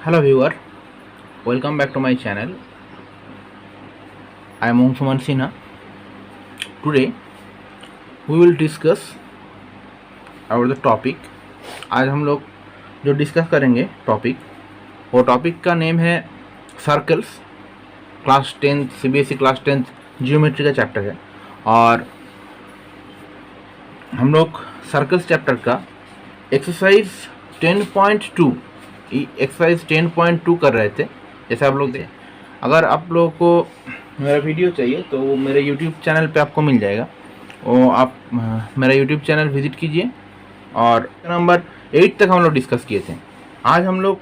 Hello viewer, welcome back to my channel. I am Angsuman Sinha. Today we will discuss about the topic. आज हम लोग जो discuss करेंगे topic, वो topic का नेम है circles. Class 10 CBSE class 10 geometry का चैप्टर है और हम लोग सर्कल्स चैप्टर का एक्सरसाइज 10.2 कर रहे थे। जैसे आप लोग देखें, अगर आप लोगों को मेरा वीडियो चाहिए तो वो मेरे यूट्यूब चैनल पे आपको मिल जाएगा। वो आप मेरा यूट्यूब चैनल विजिट कीजिए और नंबर 8 तक हम लोग डिस्कस किए थे। आज हम लोग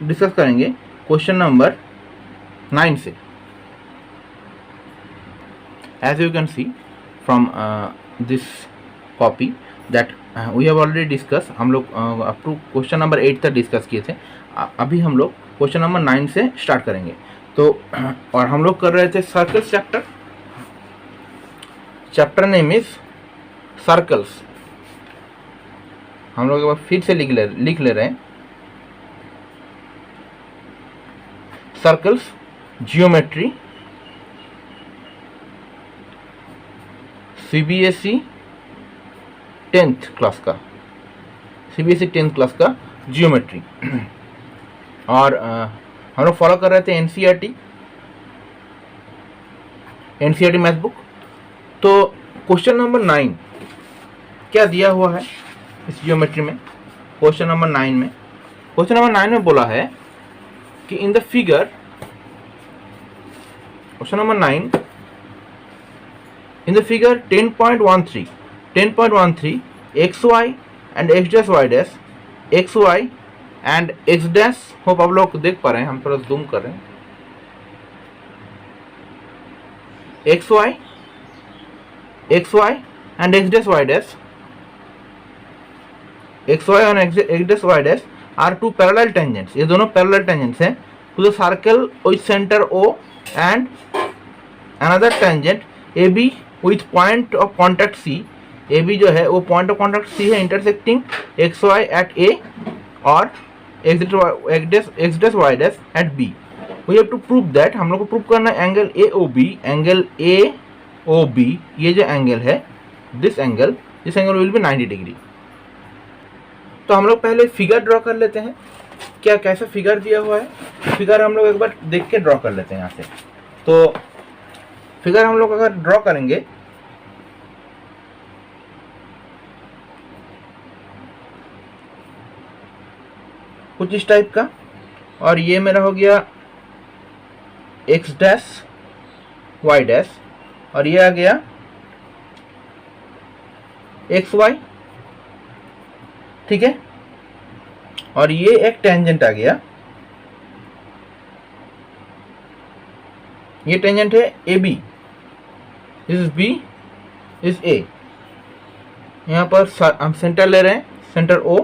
डिस्कस करेंगे क्वेश्चन नंबर 9 से। As you can see from this copy that we have already discuss. हम लोग अप टू क्वेश्चन नंबर 8 तक डिस्कस किए थे। अभी हम लोग क्वेश्चन नंबर 9 से स्टार्ट करेंगे। तो और हम लोग कर रहे थे circles chapter. Chapter name is circles. हम लोग एक बार फिर से लिख ले रहे हैं, circles geometry CBSE 10th class का, CBSE 10th क्लास का जियोमेट्री। और हम लोग फॉलो कर रहे थे NCERT मैथ बुक। तो क्वेश्चन नंबर 9 क्या दिया हुआ है इस जियोमेट्री में? क्वेश्चन नंबर 9 में बोला है कि in the figure, question number 9 in the figure 10.13 xy and x dash y dash, xy and x dash, hope आप लोग देख पा रहे हैं, हम थोड़ा जूम कर रहे हैं। xy and x dash y dash, xy और x dash y dash are two parallel tangents. ये दोनों पैरेलल टेंजेंट्स हैं to the circle with centre O and another tangent AB with point of contact C। AB जो है वो point of contact C है intersecting xy at A और x dash y dash at B। We have to prove that, हम लोग को prove करना है एंगल AOB, ये जो एंगल है, this angle will B 90 degree. तो हम लोग पहले फिगर ड्रॉ कर लेते हैं। क्या कैसा फिगर दिया हुआ है, फिगर हम लोग एक बार देख के ड्रॉ कर लेते हैं यहाँ से। तो फिगर हम लोग अगर ड्रॉ करेंगे, कुछ इस टाइप का, और ये मेरा हो गया x डैश y डैश, और ये आ गया xy, ठीक है। और ये एक टेंजेंट आ गया, ये टेंजेंट है AB, this is B, is A। यहाँ पर हम सेंटर ले रहे हैं, सेंटर O,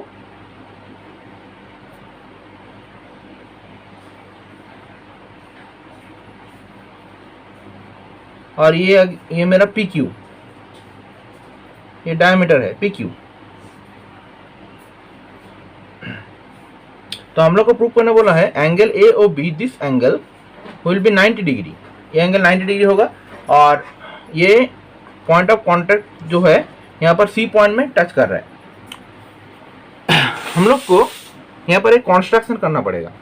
और ये मेरा PQ, ये डायमीटर है PQ। तो हम लोग को प्रूव करने बोला है angle AOB, this angle will B 90 degree. ये एंगल 90 डिग्री होगा और ये पॉइंट ऑफ कॉन्टैक्ट जो है यहाँ पर C पॉइंट में टच कर रहा है। हम लोग को यहाँ पर एक कॉन्स्ट्रक्शन करना पड़ेगा।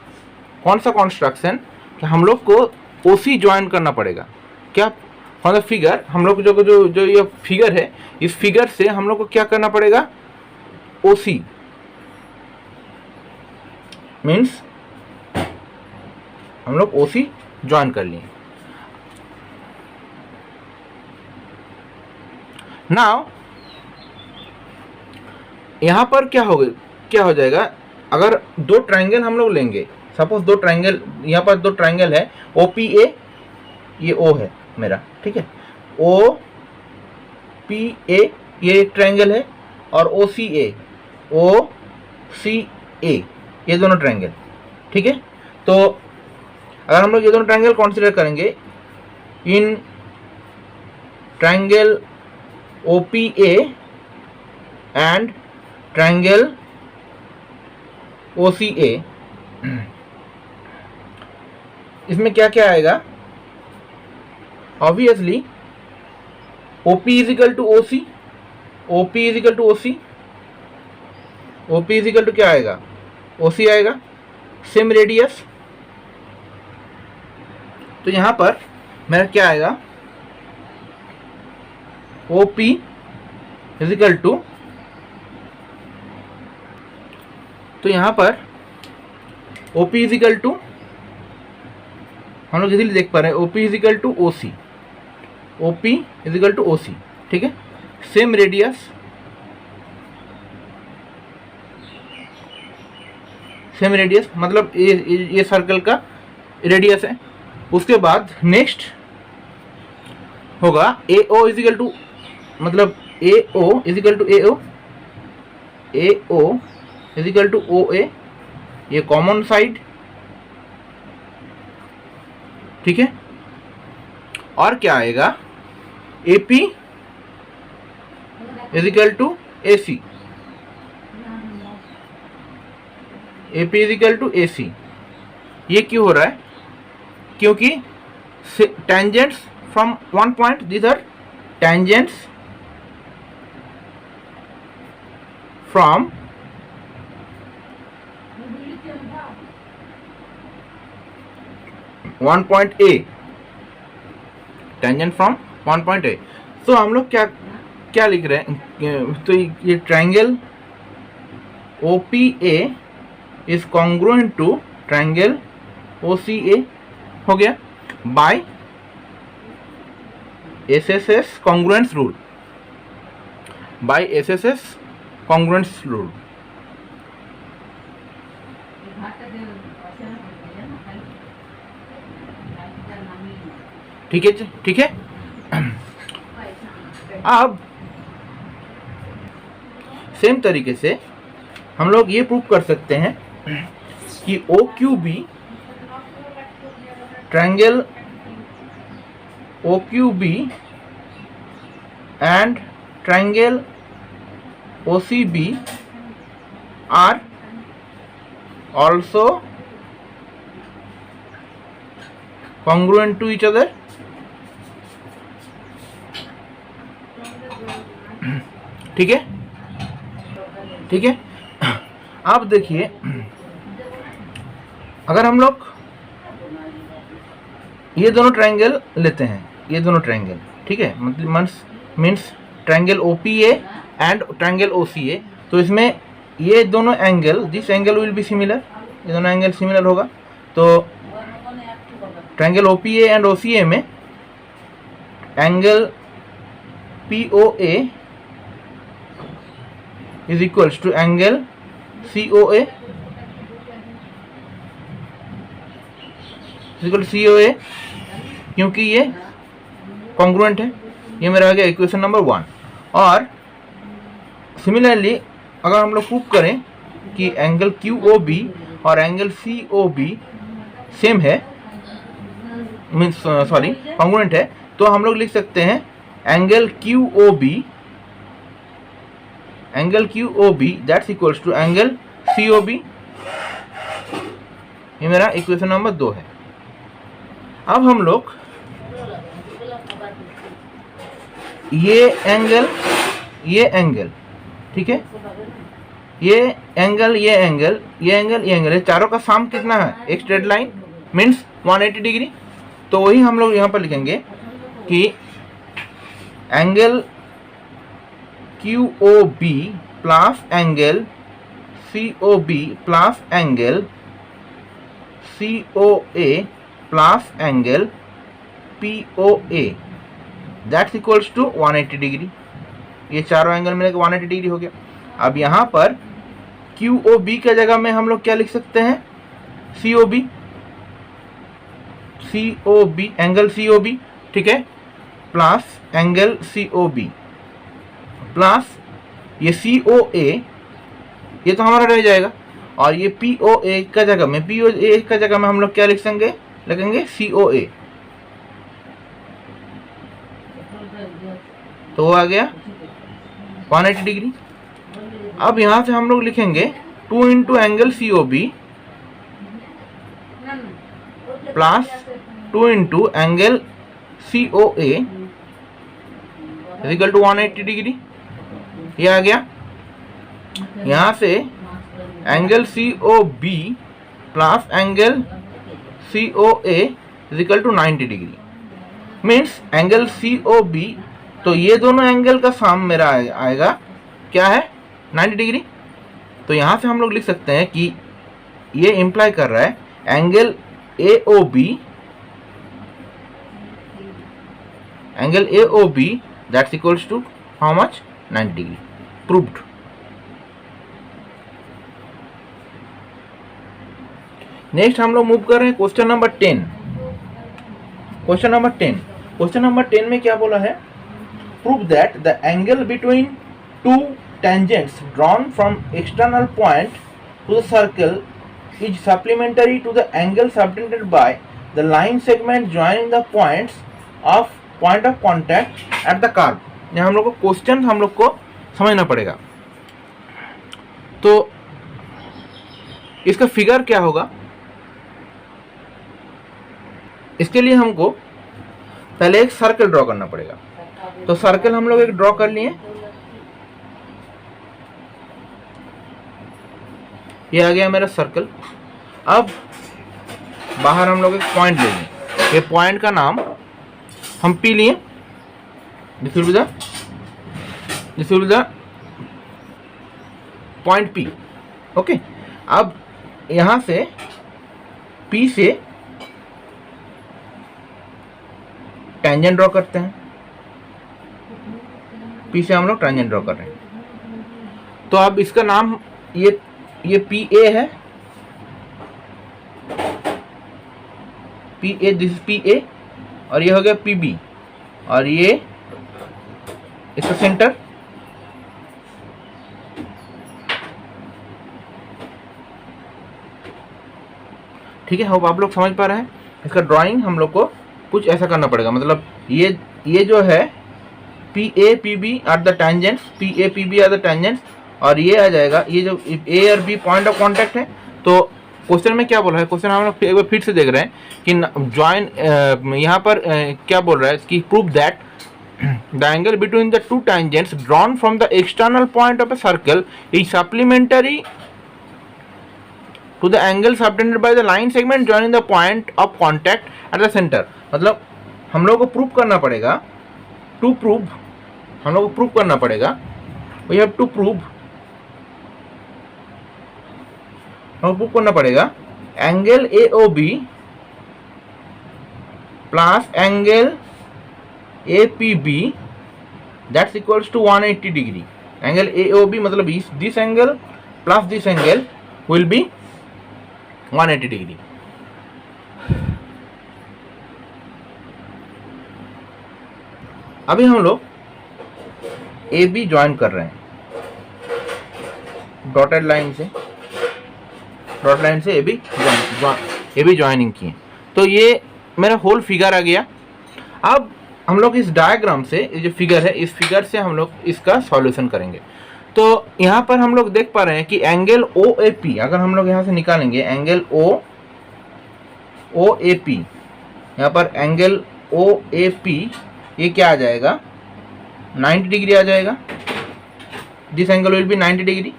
कौन सा कॉन्स्ट्रक्शन? कि हम लोग को OC ज्वाइन करना पड़ेगा। क्या फॉर द फिगर, हम लोग जो ये फिगर है, इस फिगर से हम लोग को क्या करना पड़ेगा? OC मीन्स हम लोग OC ज्वाइन कर लिए। नाउ यहां पर क्या हो जाएगा? अगर दो ट्रायंगल हम लोग लेंगे, सपोज दो ट्रायंगल, यहाँ पर दो ट्रायंगल है OPA, ये O है मेरा, ठीक है। OPA ये एक ट्रायंगल है और OCA ये दोनों ट्रायंगल, ठीक है। तो अगर हम लोग ये दोनों ट्रायंगल कंसीडर करेंगे, in triangle OPA and triangle OCA, इसमें क्या क्या आएगा? Obviously OP is equal to OC, OP is equal to OC, OP is equal to क्या आएगा? OC आएगा, सेम रेडियस। तो यहां पर मेरा क्या आएगा? OP इज इक्वल टू, तो यहां पर OP इज इक्वल टू, हम लोग इजीली देख पा रहे हैं, OP is equal to OC, OP is equal to OC, ठीक है। सेम रेडियस, सेम रेडियस मतलब ये सर्कल का रेडियस है। उसके बाद नेक्स्ट होगा AO इज इक्वल टू, मतलब AO is equal to AO, AO is equal to OA, ये कॉमन साइड, ठीक है। और क्या आएगा? AP is equal to AC, AP is equal to AC। ये क्यों हो रहा है? क्योंकि tangents from one point, these are tangents from one point A, tangent from one point A। तो हम लोग क्या क्या लिख रहे हैं? तो ये triangle OPA is congruent to triangle OCA हो गया by SSS congruence rule, by SSS congruence rule. ठीक है, ठीक है। अब सेम तरीके से हम लोग ये प्रूव कर सकते हैं कि OQB, triangle OQB and triangle OCB are also congruent to each other। ठीक है, ठीक है। अब देखिए, अगर हम लोग ये दोनों ट्रायंगल लेते हैं, ये दोनों ट्रायंगल, ठीक है, मतलब means triangle OPA and triangle OCA, तो इसमें ये दोनों angle, this angle will be similar, ये दोनों एंगल सिमिलर होगा। तो ट्रायंगल OPA एंड OCA में angle POA is equals to angle COA equal COA, क्योंकि ये कॉन्ग्रुएंट है। ये मेरा आ गया इक्वेशन नंबर 1। और सिमिलरली अगर हम लोग प्रूव करें कि एंगल QOB और एंगल COB सेम है, मीन्स सॉरी कॉन्ग्रुएंट है, तो हम लोग लिख सकते हैं angle QOB that's equals to angle COB। ये मेरा इक्वेशन नंबर 2 है। अब हम लोग ये एंगल, ठीक है, ये एंगल, ये चारों का सम कितना है? एक स्ट्रेट लाइन मीन्स 180 डिग्री। तो वही हम लोग यहाँ पर लिखेंगे कि angle QOB plus angle COB plus angle COA plus angle POA that's equals to 180 degree. ये चारों एंगल मिलकर 180 डिग्री हो गया। अब यहाँ पर QOB के जगह में हम लोग क्या लिख सकते हैं? COB, एंगल COB, ठीक है, प्लस एंगल COB प्लस ये COA, ये तो हमारा रह जाएगा। और ये POA का जगह में हम लोग क्या लिखेंगे? COA। तो वो आ गया 180 डिग्री। अब यहाँ से हम लोग लिखेंगे 2 into angle C O B plus 2 into angle C O A equal to 180 degree. ये आ गया। यहाँ से angle C O B plus angle C O A equal to 90 degree. Means angle C O B, तो ये दोनों angle का सम मेरा आएगा क्या है 90 डिग्री। तो यहाँ से हम लोग लिख सकते हैं कि ये इंप्लाई कर रहा है angle A O B, angle A O B that's equals to how much 90 degree. Proved. Next हम लोग मूव कर रहे हैं क्वेश्चन नंबर 10। क्वेश्चन नंबर 10 में क्या बोला है? Prove that the angle between two tangents drawn from external point to the circle is supplementary to the angle subtended by the line segment joining the point of contact at the curve. यहाँ हम लोग को question हम लोग को समझना पड़ेगा। तो इसका फिगर क्या होगा? इसके लिए हमको पहले एक सर्कल ड्रॉ करना पड़ेगा। तो सर्कल हम लोग एक ड्रॉ कर लिए। ये आ गया मेरा सर्कल। अब बाहर हम लोग एक पॉइंट ले लें। ये पॉइंट का नाम हम पी लिए। This will be the point P. Okay. अब यहां से पी से टेंजेंट ड्रॉ करते हैं। पी से हम लोग टेंजेंट ड्रॉ कर रहे हैं। तो अब इसका नाम ये पी ए है। P A, this P A, और ये हो गया पी बी, और ये इसका सेंटर। ठीक है, होप आप लोग समझ पा रहे हैं। इसका ड्राइंग हम लोग को कुछ ऐसा करना पड़ेगा। मतलब ये जो है P A P B are the tangents, P A P B are the tangents, और ये आ जाएगा, ये जो ए और बी पॉइंट ऑफ कांटेक्ट है। तो क्वेश्चन में क्या बोल रहा है? क्वेश्चन हम लोग एक बार फिर से देख रहे हैं कि ज्वाइन, यहाँ पर क्या बोल रहा है कि prove that the angle between the two tangents drawn from the external point of a circle is supplementary to the angle subtended by the line segment joining the point of contact at the centre. मतलब हम लोग को prove करना पड़ेगा, हम लोग को prove करना पड़ेगा, वी हैव टू प्रूव, हम प्रूव करना पड़ेगा angle A O B plus angle A P B that's equals to 180 degree. Angle A O B मतलब this angle plus this angle will be 180 degree. अभी हम लोग A B join कर रहे हैं डॉटेड लाइन से, ए बी ज्वाइनिंग किए। तो ये मेरा होल फिगर आ गया। अब हम लोग इस डायग्राम से, ये जो फिगर है, इस फिगर से हम लोग इसका सॉल्यूशन करेंगे। तो यहाँ पर हम लोग देख पा रहे हैं कि एंगल ओ ए पी, अगर हम लोग यहाँ से निकालेंगे एंगल ओ ए पी, यहाँ पर एंगल ओ ए पी, ये क्या आ जाएगा 90 डिग्री आ जाएगा। This angle will B 90 degree.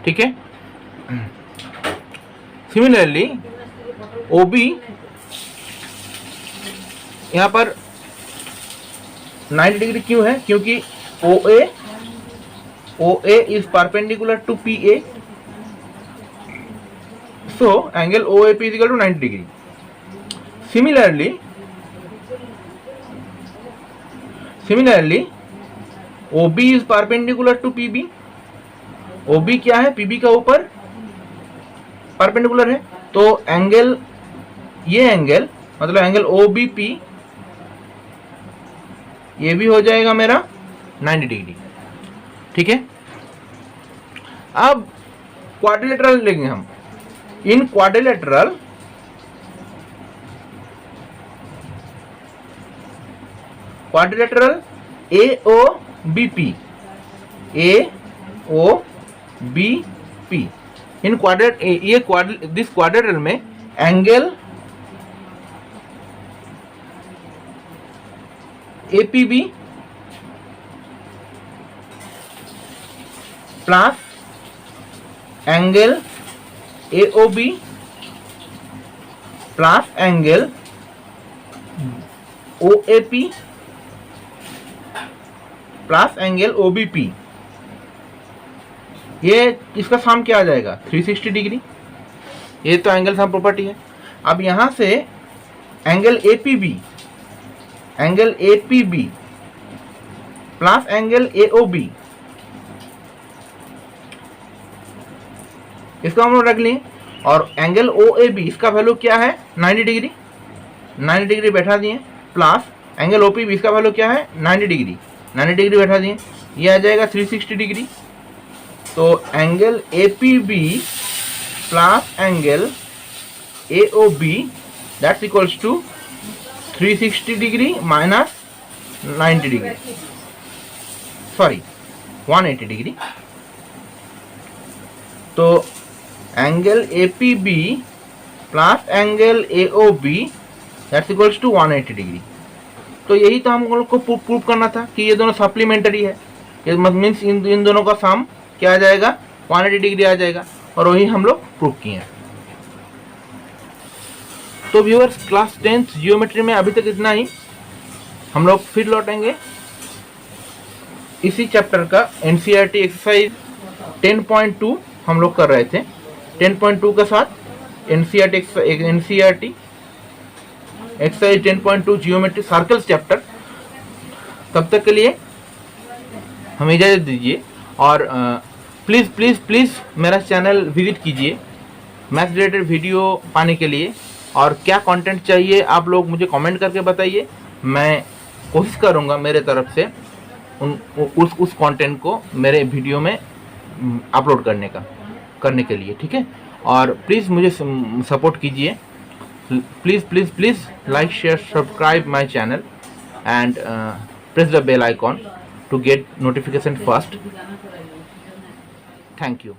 ठीक है। सिमिलरली ओ बी, यहाँ पर 90 डिग्री क्यों है? क्योंकि O A is perpendicular to P A, so angle O A P is equal to 90 degree. Similarly OB is perpendicular to PB। OB क्या है? PB का ऊपर परपेंडिकुलर है। तो एंगल, ये एंगल मतलब एंगल OBP, ये भी हो जाएगा मेरा 90 डिग्री। ठीक है। अब क्वाड्रिलेटरल लेंगे हम। In quadrilateral AOBP, AOBP in quadrate ये दिस क्वाड्रेटरल में angle APB plus angle AOB plus angle OAP plus angle OBP, ये इसका सम क्या आ जाएगा 360 डिग्री। ये तो एंगल सम प्रॉपर्टी है। अब यहां से angle APB plus angle AOB, इसका हम लोग रख लें, और एंगल ओएबी इसका वैल्यू क्या है 90 डिग्री, 90 डिग्री बैठा दिए, प्लस एंगल ओपीबी इसका वैल्यू क्या है 90 डिग्री, 90 डिग्री बैठा दिए, ये आ जाएगा 360 डिग्री। तो angle APB plus angle AOB that's equals to 360 degree minus 90 degree, sorry 180 degree. तो angle APB plus angle AOB that's equals to 180 degree. तो यही तो हम लोग को प्रूव करना था कि ये दोनों सप्लीमेंटरी है, ये मीन्स इन दोनों का सम क्या आ जाएगा 180 डिग्री आ जाएगा, और वही हम लोग प्रूव किए हैं। तो व्यूअर्स, क्लास 10th जियोमेट्री में अभी तक इतना ही। हम लोग फिर लौटेंगे इसी चैप्टर का एनसीईआरटी एक्सरसाइज 10.2 हम लोग कर रहे थे, 10.2 के साथ NCERT exercise 10.2 geometry circles chapter. तब तक के लिए हमें इजाज़त दीजिए, और प्लीज़ प्लीज़ प्लीज़ मेरा चैनल विजिट कीजिए मैथ रिलेटेड वीडियो पाने के लिए। और क्या कंटेंट चाहिए आप लोग मुझे कमेंट करके बताइए, मैं कोशिश करूँगा मेरे तरफ से उस कंटेंट को मेरे वीडियो में अपलोड करने के लिए, ठीक है। और प्लीज़ मुझे सपोर्ट कीजिए, please please please like share subscribe my channel and press the bell icon to get notification first. Thank you.